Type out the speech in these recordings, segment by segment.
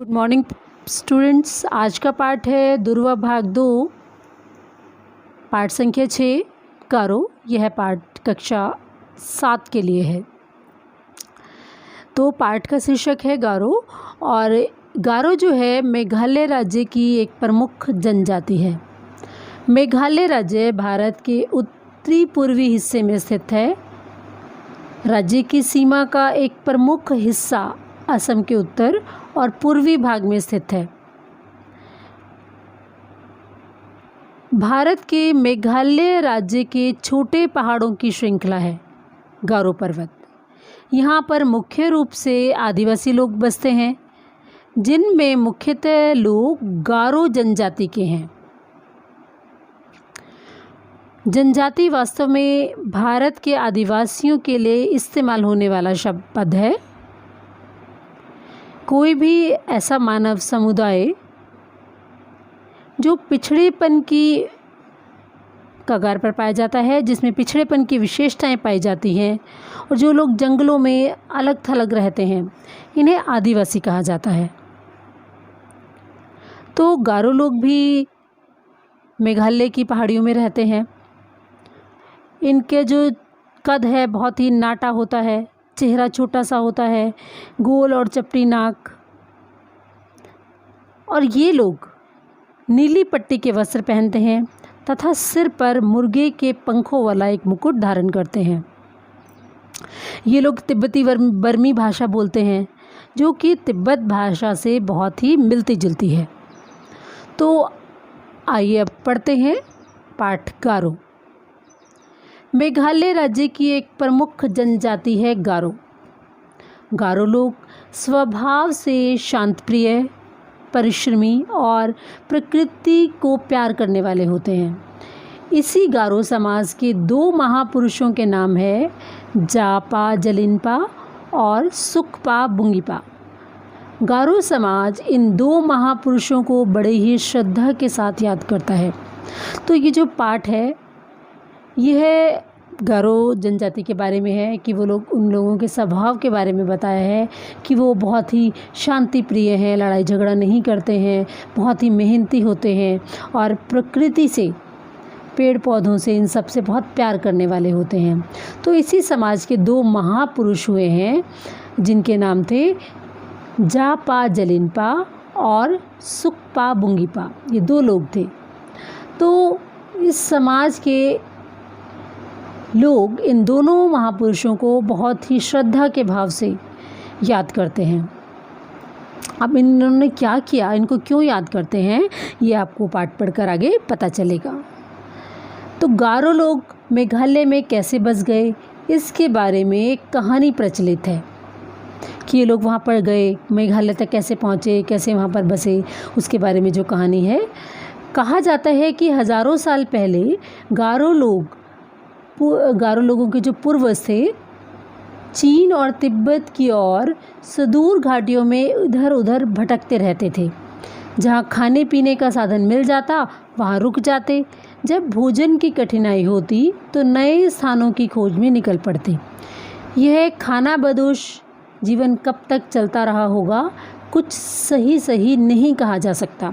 Good morning students. आज का पाठ है दुर्वा भाग 2, पाठ संख्या 6 गारो। यह पाठ कक्षा 7 के लिए है। तो पाठ का शीर्षक है गारो। और गारो जो है मेघालय राज्य की एक प्रमुख जनजाति है। मेघालय राज्य भारत के उत्तरी पूर्वी हिस्से में स्थित है। राज्य की सीमा का एक प्रमुख हिस्सा असम के उत्तर और पूर्वी भाग में स्थित है। भारत के मेघालय राज्य के छोटे पहाड़ों की श्रृंखला है गारो पर्वत। यहाँ पर मुख्य रूप से आदिवासी लोग बसते हैं, जिनमें मुख्यतः लोग गारो जनजाति के हैं। जनजाति वास्तव में भारत के आदिवासियों के लिए इस्तेमाल होने वाला शब्द पद है। कोई भी ऐसा मानव समुदाय जो पिछड़ेपन की कगार पर पाया जाता है, जिसमें पिछड़ेपन की विशेषताएं पाई जाती हैं और जो लोग जंगलों में अलग थलग रहते हैं, इन्हें आदिवासी कहा जाता है। तो गारो लोग भी मेघालय की पहाड़ियों में रहते हैं। इनके जो कद है बहुत ही नाटा होता है, चेहरा छोटा सा होता है, गोल और चपटी नाक। और ये लोग नीली पट्टी के वस्त्र पहनते हैं तथा सिर पर मुर्गे के पंखों वाला एक मुकुट धारण करते हैं। ये लोग तिब्बती बर्मी भाषा बोलते हैं, जो कि तिब्बत भाषा से बहुत ही मिलती जुलती है। तो आइए अब पढ़ते हैं पाठ गारो। मेघालय राज्य की एक प्रमुख जनजाति है गारो। गारो लोग स्वभाव से शांतप्रिय, परिश्रमी और प्रकृति को प्यार करने वाले होते हैं। इसी गारो समाज के 2 महापुरुषों के नाम है जापा जलिनपा और सुखपा बुंगीपा। गारो समाज इन 2 महापुरुषों को बड़े ही श्रद्धा के साथ याद करता है। तो ये जो पाठ है यह गारो जनजाति के बारे में है कि वो लोग, उन लोगों के स्वभाव के बारे में बताया है कि वो बहुत ही शांति प्रिय हैं, लड़ाई झगड़ा नहीं करते हैं, बहुत ही मेहनती होते हैं और प्रकृति से, पेड़ पौधों से, इन सब से बहुत प्यार करने वाले होते हैं। तो इसी समाज के 2 महापुरुष हुए हैं, जिनके नाम थे जापा जलिनपा और सुखपा बुंगीपा। ये 2 लोग थे। तो इस समाज के लोग इन दोनों महापुरुषों को बहुत ही श्रद्धा के भाव से याद करते हैं। अब इन्होंने क्या किया, इनको क्यों याद करते हैं, ये आपको पाठ पढ़कर आगे पता चलेगा। तो गारो लोग मेघालय में कैसे बस गए, इसके बारे में एक कहानी प्रचलित है कि ये लोग वहाँ पर गए, मेघालय तक कैसे पहुँचे, कैसे वहाँ पर बसे, उसके बारे में जो कहानी है। कहा जाता है कि हज़ारों साल पहले गारो लोगों के जो पूर्वज थे, चीन और तिब्बत की ओर सुदूर घाटियों में इधर उधर भटकते रहते थे। जहाँ खाने पीने का साधन मिल जाता वहाँ रुक जाते। जब भोजन की कठिनाई होती तो नए स्थानों की खोज में निकल पड़ते। यह खाना बदोश जीवन कब तक चलता रहा होगा, कुछ सही नहीं कहा जा सकता।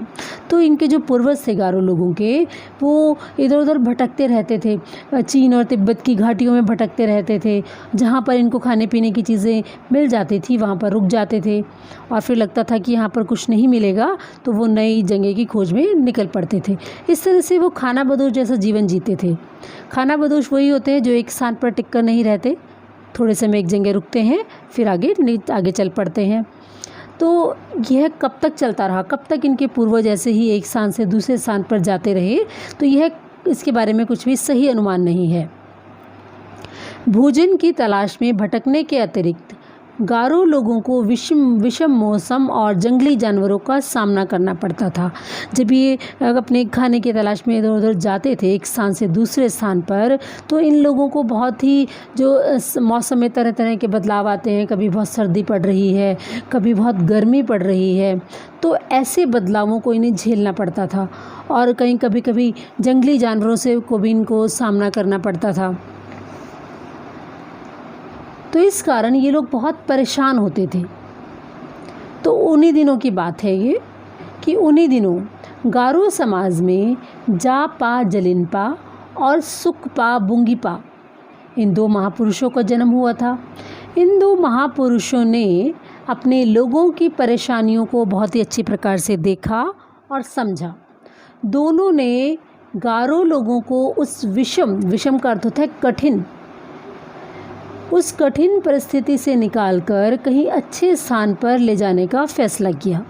तो इनके जो पूर्वज थे गारो लोगों के, वो इधर उधर भटकते रहते थे, चीन और तिब्बत की घाटियों में भटकते रहते थे। जहाँ पर इनको खाने पीने की चीज़ें मिल जाती थी वहाँ पर रुक जाते थे और फिर लगता था कि यहाँ पर कुछ नहीं मिलेगा तो वो नई जगह की खोज में निकल पड़ते थे। इस तरह से वो खाना बदोश जैसा जीवन जीते थे। खाना बदोश वही होते हैं जो एक स्थान पर टिक कर नहीं रहते, थोड़े समय एक जगह रुकते हैं, फिर आगे चल पड़ते हैं। तो यह कब तक चलता रहा, कब तक इनके पूर्वज ऐसे ही एक स्थान से दूसरे स्थान पर जाते रहे, तो यह, इसके बारे में कुछ भी सही अनुमान नहीं है। भोजन की तलाश में भटकने के अतिरिक्त गारो लोगों को विषम मौसम और जंगली जानवरों का सामना करना पड़ता था। जब ये अपने खाने की तलाश में इधर उधर जाते थे एक स्थान से दूसरे स्थान पर, तो इन लोगों को बहुत ही जो मौसम में तरह तरह के बदलाव आते हैं, कभी बहुत सर्दी पड़ रही है, कभी बहुत गर्मी पड़ रही है, तो ऐसे बदलावों को इन्हें झेलना पड़ता था और कभी कभी जंगली जानवरों से को भी इनको सामना करना पड़ता था। तो इस कारण ये लोग बहुत परेशान होते थे। तो उन्हीं दिनों की बात है ये कि उन्हीं दिनों गारो समाज में जापा जलिनपा और सुकपा बुंगीपा इन दो महापुरुषों का जन्म हुआ था। इन दो महापुरुषों ने अपने लोगों की परेशानियों को बहुत ही अच्छी प्रकार से देखा और समझा। दोनों ने गारो लोगों को उस विषम का अर्थ होता है कठिन, उस कठिन परिस्थिति से निकालकर कहीं अच्छे स्थान पर ले जाने का फैसला किया।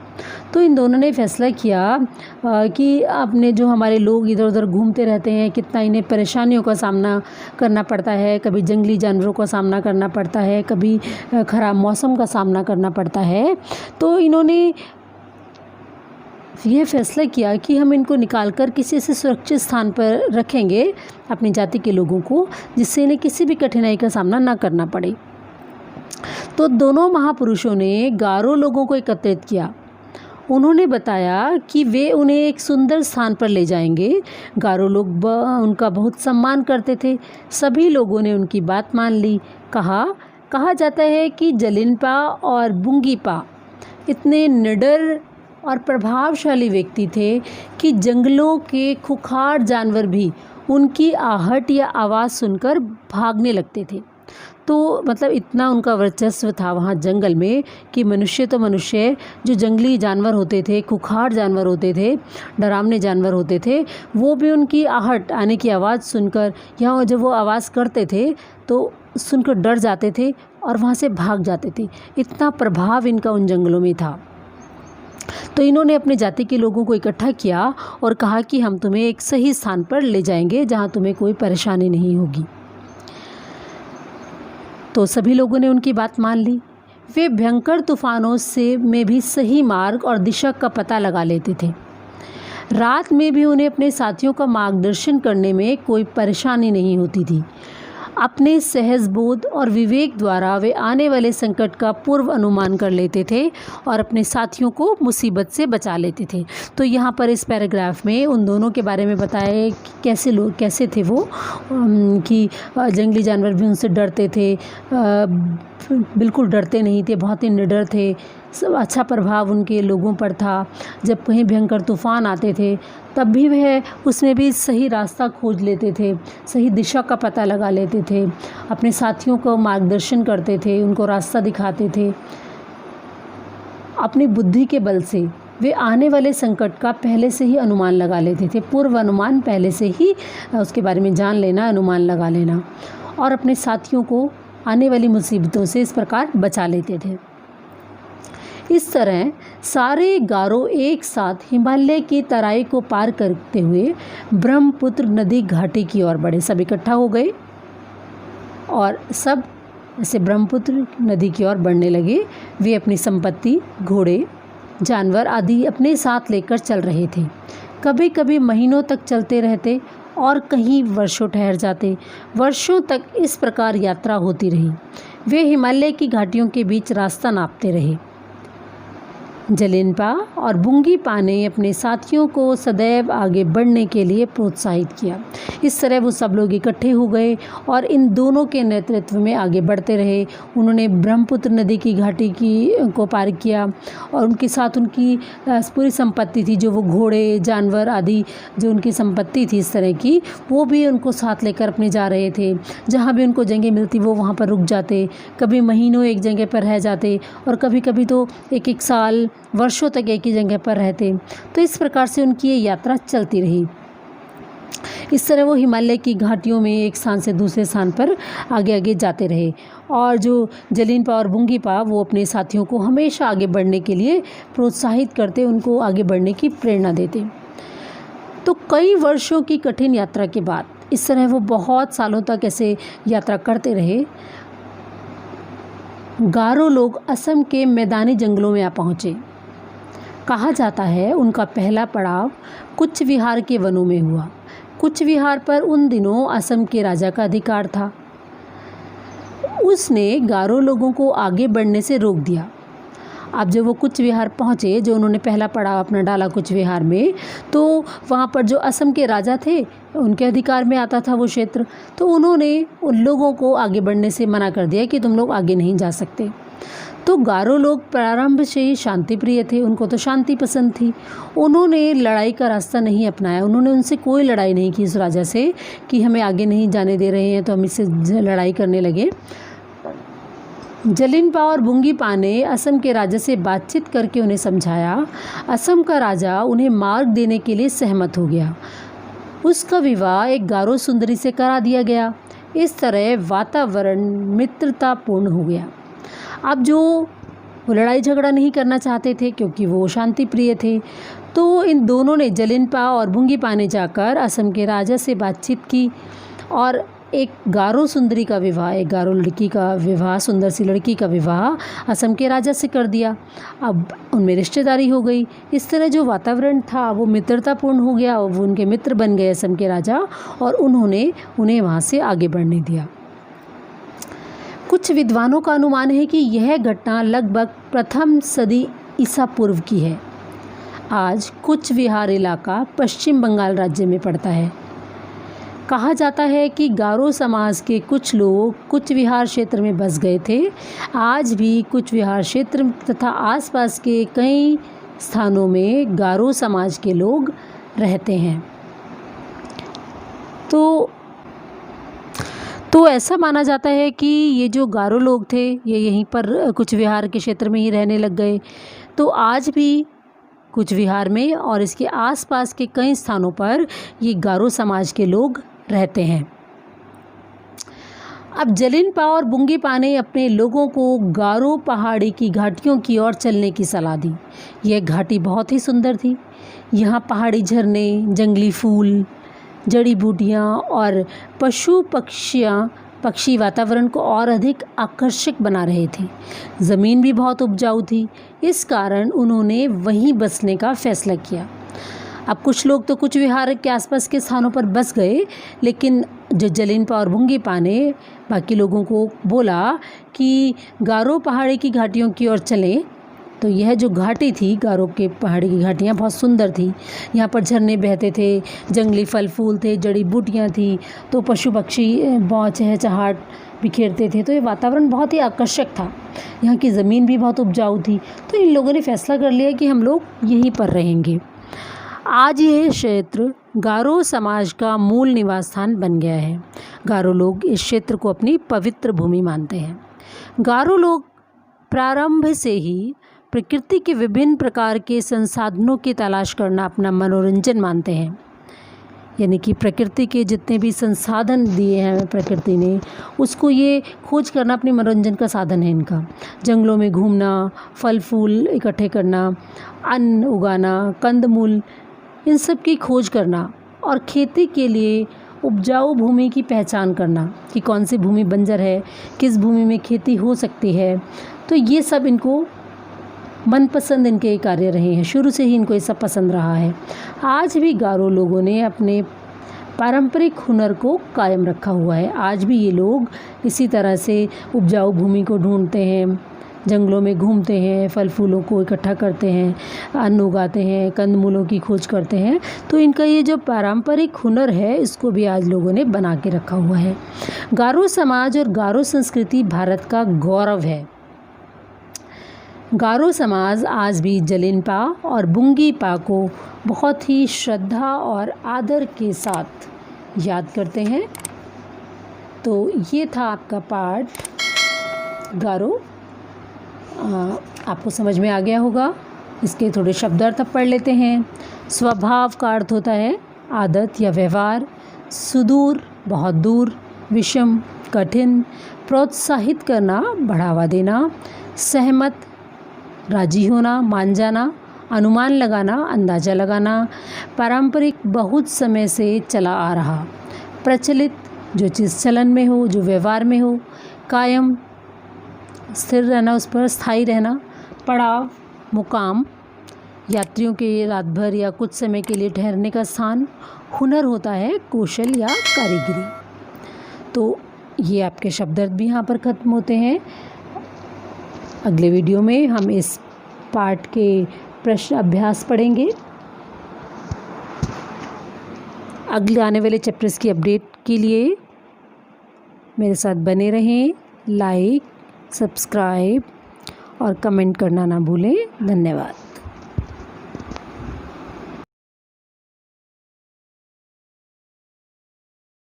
तो इन दोनों ने फैसला किया कि अपने जो हमारे लोग इधर उधर घूमते रहते हैं, कितना इन्हें परेशानियों का सामना करना पड़ता है, कभी जंगली जानवरों का सामना करना पड़ता है, कभी ख़राब मौसम का सामना करना पड़ता है। तो इन्होंने यह फैसला किया कि हम इनको निकालकर किसी ऐसे सुरक्षित स्थान पर रखेंगे अपनी जाति के लोगों को, जिससे इन्हें किसी भी कठिनाई का सामना ना करना पड़े। तो दोनों महापुरुषों ने गारो लोगों को एकत्रित किया। उन्होंने बताया कि वे उन्हें एक सुंदर स्थान पर ले जाएंगे। गारो लोग उनका बहुत सम्मान करते थे। सभी लोगों ने उनकी बात मान ली। कहा जाता है कि जलिनपा और बुंगीपा इतने निडर और प्रभावशाली व्यक्ति थे कि जंगलों के खुखार जानवर भी उनकी आहट या आवाज़ सुनकर भागने लगते थे। तो मतलब इतना उनका वर्चस्व था वहाँ जंगल में कि मनुष्य तो मनुष्य, जो जंगली जानवर होते थे, खुखार जानवर होते थे, डरावने जानवर होते थे, वो भी उनकी आहट आने की आवाज़ सुनकर या जब वो आवाज़ करते थे तो सुनकर डर जाते थे और वहाँ से भाग जाते थे। इतना प्रभाव इनका उन जंगलों में था। तो इन्होंने अपने जाति के लोगों को इकट्ठा किया और कहा कि हम तुम्हें एक सही स्थान पर ले जाएंगे जहाँ तुम्हें कोई परेशानी नहीं होगी। तो सभी लोगों ने उनकी बात मान ली। वे भयंकर तूफानों में भी सही मार्ग और दिशा का पता लगा लेते थे। रात में भी उन्हें अपने साथियों का मार्गदर्शन करने में कोई परेशानी नहीं होती थी। अपने सहज बोध और विवेक द्वारा वे आने वाले संकट का पूर्व अनुमान कर लेते थे और अपने साथियों को मुसीबत से बचा लेते थे। तो यहाँ पर इस पैराग्राफ में उन दोनों के बारे में बताया कि कैसे थे वो, कि जंगली जानवर भी उनसे डरते थे, बिल्कुल डरते नहीं थे, बहुत ही निडर थे। सब अच्छा प्रभाव उनके लोगों पर था। जब कहीं भयंकर तूफ़ान आते थे तब भी वह उसमें भी सही रास्ता खोज लेते थे, सही दिशा का पता लगा लेते थे, अपने साथियों को मार्गदर्शन करते थे, उनको रास्ता दिखाते थे। अपनी बुद्धि के बल से वे आने वाले संकट का पहले से ही अनुमान लगा लेते थे। पूर्व अनुमान, पहले से ही उसके बारे में जान लेना, अनुमान लगा लेना, और अपने साथियों को आने वाली मुसीबतों से इस प्रकार बचा लेते थे। इस तरह सारे गारो एक साथ हिमालय की तराई को पार करते हुए ब्रह्मपुत्र नदी घाटी की ओर बढ़े। सब इकट्ठा हो गए और सब ऐसे ब्रह्मपुत्र नदी की ओर बढ़ने लगे। वे अपनी संपत्ति, घोड़े, जानवर आदि अपने साथ लेकर चल रहे थे। कभी कभी महीनों तक चलते रहते और कहीं वर्षों ठहर जाते। वर्षों तक इस प्रकार यात्रा होती रही। वे हिमालय की घाटियों के बीच रास्ता नापते रहे। जलिनपा और बुंगीपा ने अपने साथियों को सदैव आगे बढ़ने के लिए प्रोत्साहित किया। इस तरह वो सब लोग इकट्ठे हो गए और इन दोनों के नेतृत्व में आगे बढ़ते रहे। उन्होंने ब्रह्मपुत्र नदी की घाटी को पार किया और उनके साथ उनकी पूरी संपत्ति थी, जो वो घोड़े, जानवर आदि जो उनकी संपत्ति थी इस तरह की, वो भी उनको साथ लेकर अपने जा रहे थे। जहाँ भी उनको जगह मिलती वो वहाँ पर रुक जाते। कभी महीनों एक जगह पर रह जाते और कभी कभी तो एक साल, वर्षों तक एक ही जगह पर रहते। तो इस प्रकार से उनकी ये यात्रा चलती रही। इस तरह वो हिमालय की घाटियों में एक स्थान से दूसरे स्थान पर आगे आगे जाते रहे। और जो जलिनपा और बुंगीपा वो अपने साथियों को हमेशा आगे बढ़ने के लिए प्रोत्साहित करते, उनको आगे बढ़ने की प्रेरणा देते। तो कई वर्षों की कठिन यात्रा के बाद इस तरह वो बहुत सालों तक ऐसे यात्रा करते रहे। गारो लोग असम के मैदानी जंगलों में आ पहुँचे। कहा जाता है उनका पहला पड़ाव कुच विहार के वनों में हुआ। कुच विहार पर उन दिनों असम के राजा का अधिकार था। उसने गारो लोगों को आगे बढ़ने से रोक दिया। अब जब वो कुच विहार पहुँचे, जो उन्होंने पहला पड़ाव अपना डाला कुच विहार में, तो वहाँ पर जो असम के राजा थे उनके अधिकार में आता था वो क्षेत्र। तो उन्होंने उन लोगों को आगे बढ़ने से मना कर दिया कि तुम लोग आगे नहीं जा सकते। तो गारो लोग प्रारंभ से ही शांति प्रिय थे, उनको तो शांति पसंद थी। उन्होंने लड़ाई का रास्ता नहीं अपनाया, उन्होंने उनसे कोई लड़ाई नहीं की इस राजा से कि हमें आगे नहीं जाने दे रहे हैं तो हम इससे लड़ाई करने लगे। जलिनपा और बुंगीपा ने असम के राजा से बातचीत करके उन्हें समझाया। असम का राजा उन्हें मार्ग देने के लिए सहमत हो गया। उसका विवाह एक गारो सुंदरी से करा दिया गया। इस तरह वातावरण मित्रतापूर्ण हो गया। अब जो वो लड़ाई झगड़ा नहीं करना चाहते थे क्योंकि वो शांति प्रिय थे, तो इन दोनों ने, जलिनपा और बुंगीपा ने जाकर असम के राजा से बातचीत की और एक गारो सुंदरी का विवाह, एक गारो लड़की का विवाह, सुंदर सी लड़की का विवाह असम के राजा से कर दिया। अब उनमें रिश्तेदारी हो गई। इस तरह जो वातावरण था वो मित्रतापूर्ण हो गया और वो उनके मित्र बन गए असम के राजा, और उन्होंने उन्हें वहाँ से आगे बढ़ने दिया। कुछ विद्वानों का अनुमान है कि यह घटना लगभग प्रथम सदी ईसा पूर्व की है। आज कूच विहार इलाका पश्चिम बंगाल राज्य में पड़ता है। कहा जाता है कि गारो समाज के कुछ लोग कूच विहार क्षेत्र में बस गए थे। आज भी कूच विहार क्षेत्र तथा आसपास के कई स्थानों में गारो समाज के लोग रहते हैं। तो ऐसा माना जाता है कि ये जो गारो लोग थे ये यहीं पर कूच विहार के क्षेत्र में ही रहने लग गए। तो आज भी कूच विहार में और इसके आसपास के कई स्थानों पर ये गारो समाज के लोग रहते हैं। अब जलिनपा और बुंगीपा ने अपने लोगों को गारो पहाड़ी की घाटियों की ओर चलने की सलाह दी। यह घाटी बहुत ही सुंदर थी। यहाँ पहाड़ी झरने, जंगली फूल, जड़ी बूटियाँ और पशु पक्षी वातावरण को और अधिक आकर्षक बना रहे थे। ज़मीन भी बहुत उपजाऊ थी, इस कारण उन्होंने वहीं बसने का फैसला किया। अब कुछ लोग तो कूच विहार के आसपास के स्थानों पर बस गए, लेकिन जो जलिनपा और बुंगीपा ने बाकी लोगों को बोला कि गारो पहाड़ी की घाटियों की ओर चलें। तो यह जो घाटी थी, गारो के पहाड़ी की घाटियाँ बहुत सुंदर थी। यहाँ पर झरने बहते थे, जंगली फल फूल थे, जड़ी बूटियाँ थी, तो पशु पक्षी बहुत चहचहाट बिखेरते थे। तो ये वातावरण बहुत ही आकर्षक था। यहाँ की ज़मीन भी बहुत उपजाऊ थी। तो इन लोगों ने फैसला कर लिया कि हम लोग यहीं पर रहेंगे। आज यह क्षेत्र गारो समाज का मूल निवास स्थान बन गया है। गारो लोग इस क्षेत्र को अपनी पवित्र भूमि मानते हैं। गारो लोग प्रारंभ से ही प्रकृति के विभिन्न प्रकार के संसाधनों की तलाश करना अपना मनोरंजन मानते हैं। यानी कि प्रकृति के जितने भी संसाधन दिए हैं प्रकृति ने, उसको ये खोज करना अपने मनोरंजन का साधन है इनका। जंगलों में घूमना, फल फूल इकट्ठे करना, अन्न उगाना, कंदमूल, इन सब की खोज करना और खेती के लिए उपजाऊ भूमि की पहचान करना कि कौन सी भूमि बंजर है, किस भूमि में खेती हो सकती है। तो ये सब इनको मनपसंद इनके कार्य रहे हैं। शुरू से ही इनको ये सब पसंद रहा है। आज भी गारो लोगों ने अपने पारंपरिक हुनर को कायम रखा हुआ है। आज भी ये लोग इसी तरह से उपजाऊ भूमि को ढूंढते हैं, जंगलों में घूमते हैं, फल फूलों को इकट्ठा करते हैं, अन्न उगाते हैं, कंदमूलों की खोज करते हैं। तो इनका ये जो पारंपरिक हुनर है इसको भी आज लोगों ने बना के रखा हुआ है। गारो समाज और गारो संस्कृति भारत का गौरव है। गारो समाज आज भी जलिनपा और बुंगीपा को बहुत ही श्रद्धा और आदर के साथ याद करते हैं। तो ये था आपका पाठ गारो। आपको समझ में आ गया होगा। इसके थोड़े शब्दार्थ अब पढ़ लेते हैं। स्वभाव का अर्थ होता है आदत या व्यवहार। सुदूर बहुत दूर, विषम कठिन, प्रोत्साहित करना बढ़ावा देना, सहमत राजी होना मान जाना, अनुमान लगाना अंदाज़ा लगाना, पारंपरिक बहुत समय से चला आ रहा, प्रचलित जो चीज़ चलन में हो, जो व्यवहार में हो, कायम स्थिर रहना, उस पर स्थायी रहना, पड़ाव मुकाम यात्रियों के रात भर या कुछ समय के लिए ठहरने का स्थान, हुनर होता है कौशल या कारीगरी। तो ये आपके शब्दार्थ भी यहाँ पर ख़त्म होते हैं। अगले वीडियो में हम इस पाठ के प्रश्न अभ्यास पढ़ेंगे। अगले आने वाले चैप्टर्स की अपडेट के लिए मेरे साथ बने रहें। लाइक, सब्सक्राइब और कमेंट करना ना भूलें। धन्यवाद।